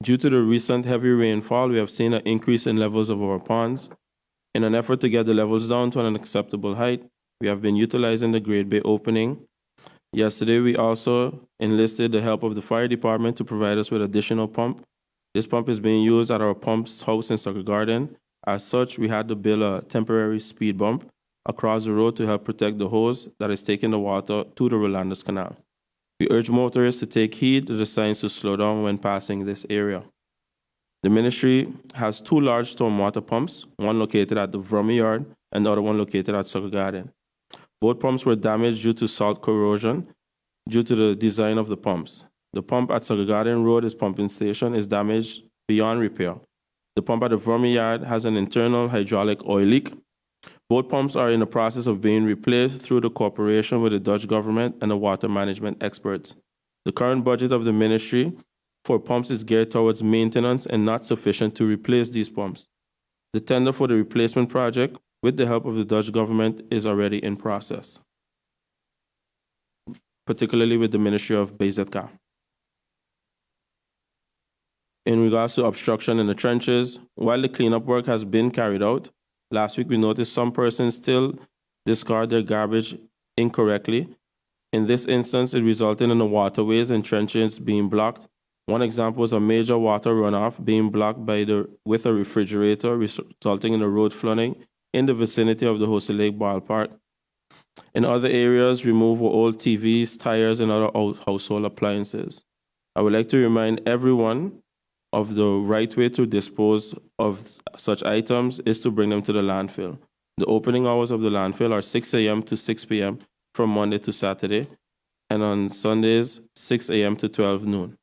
Due to the recent heavy rainfall, we have seen an increase in levels of our ponds. In an effort to get the levels down to an acceptable height, we have been utilizing the grade bay opening. Yesterday, we also enlisted the help of the fire department to provide us with additional pump. This pump is being used at our pump's house in Saka Garden. As such, we had to build a temporary speed bump across the road to help protect the hose that is taking the water to the Hulanda Canal. We urge motorists to take heed to the signs to slow down when passing this area. The ministry has 2 large stormwater pumps, one located at the VROMI yard and the other one located at Saka Garden. Both pumps were damaged due to salt corrosion due to the design of the pumps. The pump at Saka Garden Road pumping station is damaged beyond repair. The pump at the VROMI yard has an internal hydraulic oil leak. Both pumps are in the process of being replaced through the cooperation with the Dutch government and the water management experts. The current budget of the ministry for pumps is geared towards maintenance and not sufficient to replace these pumps. The tender for the replacement project, with the help of the Dutch government, is already in process, particularly with the Ministry of VROMI. In regards to obstruction in the trenches, while the cleanup work has been carried out, last week we noticed some persons still discard their garbage incorrectly. In this instance, it resulted in the waterways and trenches being blocked. One example is a major water runoff being blocked with a refrigerator, resulting in a road flooding in the vicinity of the Horsey Lake Ballpark. In other areas, remove old TVs, tires, and other household appliances. I would like to remind everyone of the right way to dispose of such items is to bring them to the landfill. The opening hours of the landfill are 6 a.m. to 6 p.m. from Monday to Saturday, and on Sundays, 6 a.m. to 12 noon.